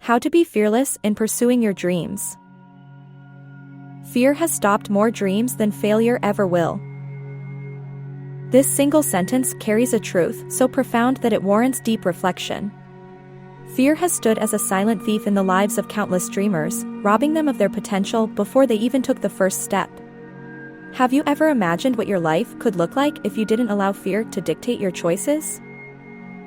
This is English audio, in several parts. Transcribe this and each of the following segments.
How to be fearless in pursuing your dreams. Fear has stopped more dreams than failure ever will. This single sentence carries a truth so profound that it warrants deep reflection. Fear has stood as a silent thief in the lives of countless dreamers, robbing them of their potential before they even took the first step. Have you ever imagined what your life could look like if you didn't allow fear to dictate your choices?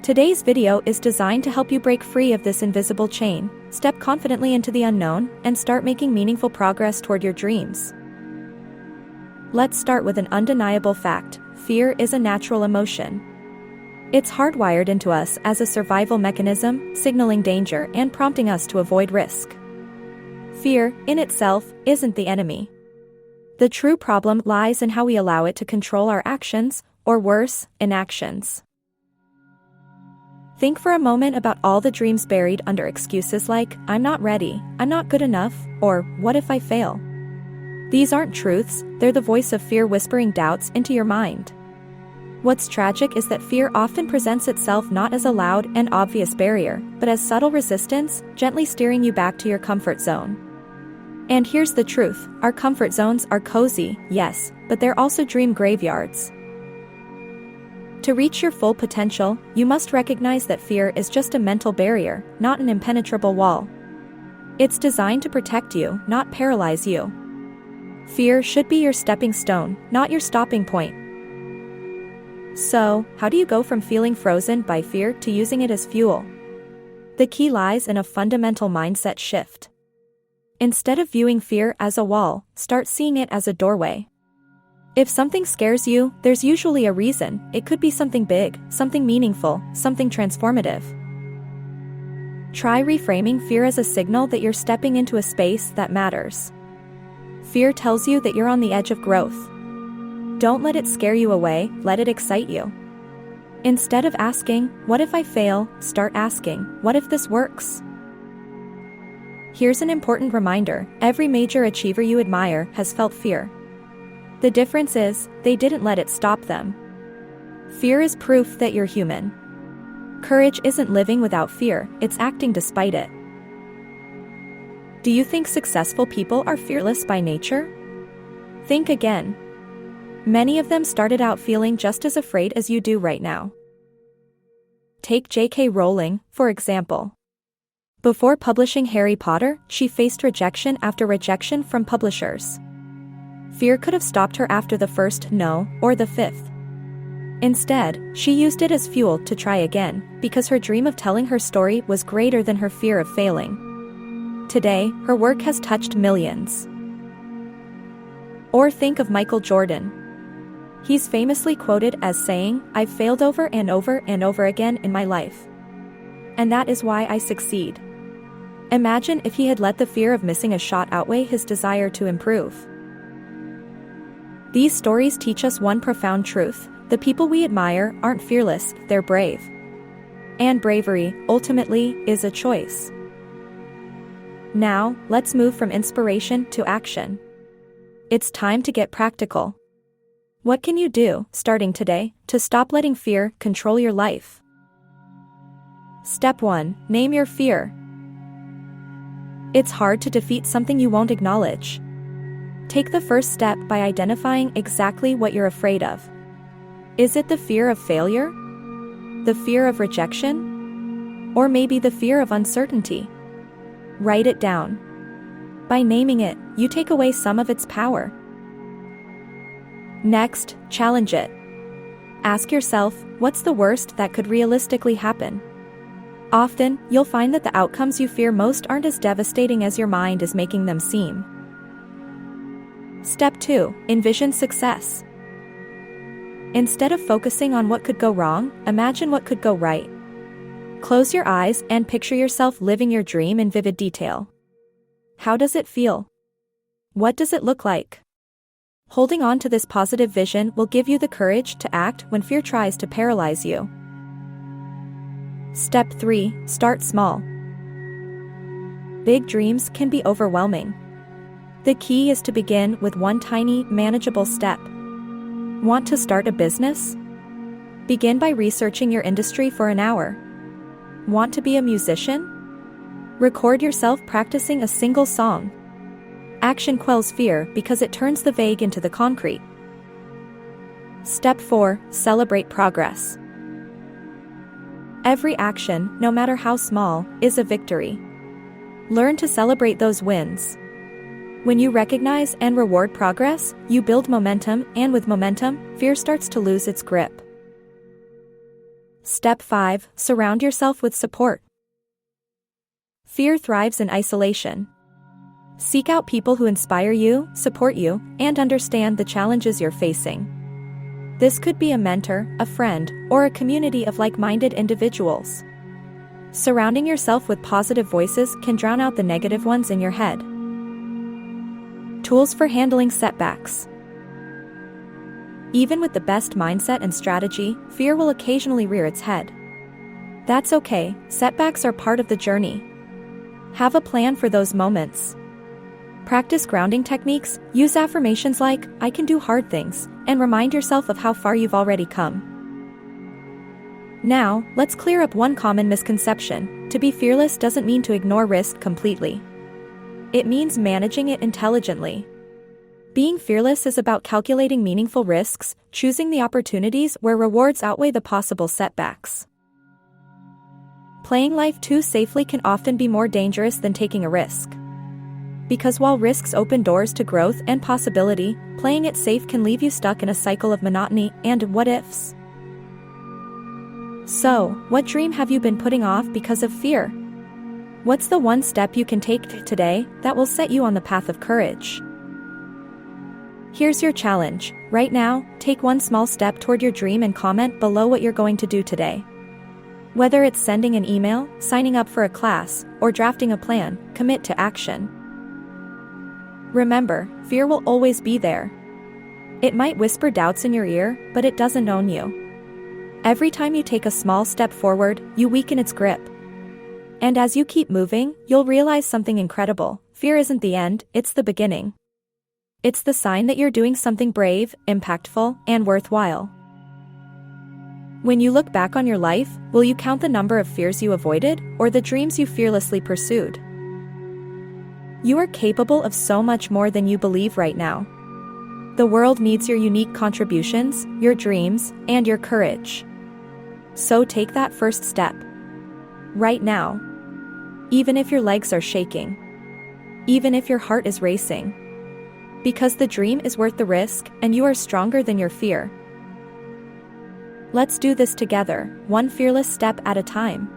Today's video is designed to help you break free of this invisible chain, step confidently into the unknown, and start making meaningful progress toward your dreams. Let's start with an undeniable fact: fear is a natural emotion. It's hardwired into us as a survival mechanism, signaling danger and prompting us to avoid risk. Fear, in itself, isn't the enemy. The true problem lies in how we allow it to control our actions, or worse, inactions. Think for a moment about all the dreams buried under excuses like, "I'm not ready," "I'm not good enough," or "what if I fail?" These aren't truths, they're the voice of fear whispering doubts into your mind. What's tragic is that fear often presents itself not as a loud and obvious barrier, but as subtle resistance, gently steering you back to your comfort zone. And here's the truth: our comfort zones are cozy, yes, but they're also dream graveyards. To reach your full potential, you must recognize that fear is just a mental barrier, not an impenetrable wall. It's designed to protect you, not paralyze you. Fear should be your stepping stone, not your stopping point. So, how do you go from feeling frozen by fear to using it as fuel? The key lies in a fundamental mindset shift. Instead of viewing fear as a wall, start seeing it as a doorway. If something scares you, there's usually a reason. It could be something big, something meaningful, something transformative. Try reframing fear as a signal that you're stepping into a space that matters. Fear tells you that you're on the edge of growth. Don't let it scare you away, let it excite you. Instead of asking, "What if I fail?" start asking, "What if this works?" Here's an important reminder: every major achiever you admire has felt fear. The difference is, they didn't let it stop them. Fear is proof that you're human. Courage isn't living without fear, it's acting despite it. Do you think successful people are fearless by nature? Think again. Many of them started out feeling just as afraid as you do right now. Take J.K. Rowling, for example. Before publishing Harry Potter, she faced rejection after rejection from publishers. Fear could have stopped her after the first no, or the fifth. Instead, she used it as fuel to try again, because her dream of telling her story was greater than her fear of failing. Today, her work has touched millions. Or think of Michael Jordan. He's famously quoted as saying, "I've failed over and over and over again in my life. And that is why I succeed." Imagine if he had let the fear of missing a shot outweigh his desire to improve. These stories teach us one profound truth: the people we admire aren't fearless, they're brave. And bravery, ultimately, is a choice. Now, let's move from inspiration to action. It's time to get practical. What can you do, starting today, to stop letting fear control your life? Step 1. Name your fear. It's hard to defeat something you won't acknowledge. Take the first step by identifying exactly what you're afraid of. Is it the fear of failure? The fear of rejection? Or maybe the fear of uncertainty? Write it down. By naming it, you take away some of its power. Next, challenge it. Ask yourself, what's the worst that could realistically happen? Often, you'll find that the outcomes you fear most aren't as devastating as your mind is making them seem. Step 2. Envision success. Instead of focusing on what could go wrong, imagine what could go right. Close your eyes and picture yourself living your dream in vivid detail. How does it feel? What does it look like? Holding on to this positive vision will give you the courage to act when fear tries to paralyze you. Step 3. Start small. Big dreams can be overwhelming. The key is to begin with one tiny, manageable step. Want to start a business? Begin by researching your industry for an hour. Want to be a musician? Record yourself practicing a single song. Action quells fear because it turns the vague into the concrete. Step 4. Celebrate progress. Every action, no matter how small, is a victory. Learn to celebrate those wins. When you recognize and reward progress, you build momentum, and with momentum, fear starts to lose its grip. Step 5. Surround yourself with support. Fear thrives in isolation. Seek out people who inspire you, support you, and understand the challenges you're facing. This could be a mentor, a friend, or a community of like-minded individuals. Surrounding yourself with positive voices can drown out the negative ones in your head. Tools for handling setbacks. Even with the best mindset and strategy, fear will occasionally rear its head. That's okay, setbacks are part of the journey. Have a plan for those moments. Practice grounding techniques, use affirmations like, "I can do hard things," and remind yourself of how far you've already come. Now, let's clear up one common misconception. To be fearless doesn't mean to ignore risk completely. It means managing it intelligently. Being fearless is about calculating meaningful risks, choosing the opportunities where rewards outweigh the possible setbacks. Playing life too safely can often be more dangerous than taking a risk. Because while risks open doors to growth and possibility, playing it safe can leave you stuck in a cycle of monotony and what-ifs. So, what dream have you been putting off because of fear? What's the one step you can take today that will set you on the path of courage? Here's your challenge. Right now, take one small step toward your dream and comment below what you're going to do today. Whether it's sending an email, signing up for a class, or drafting a plan, commit to action. Remember, fear will always be there. It might whisper doubts in your ear, but it doesn't own you. Every time you take a small step forward, you weaken its grip. And as you keep moving, you'll realize something incredible. Fear isn't the end, it's the beginning. It's the sign that you're doing something brave, impactful, and worthwhile. When you look back on your life, will you count the number of fears you avoided, or the dreams you fearlessly pursued? You are capable of so much more than you believe right now. The world needs your unique contributions, your dreams, and your courage. So take that first step. Right now. Even if your legs are shaking. Even if your heart is racing. Because the dream is worth the risk, and you are stronger than your fear. Let's do this together, one fearless step at a time.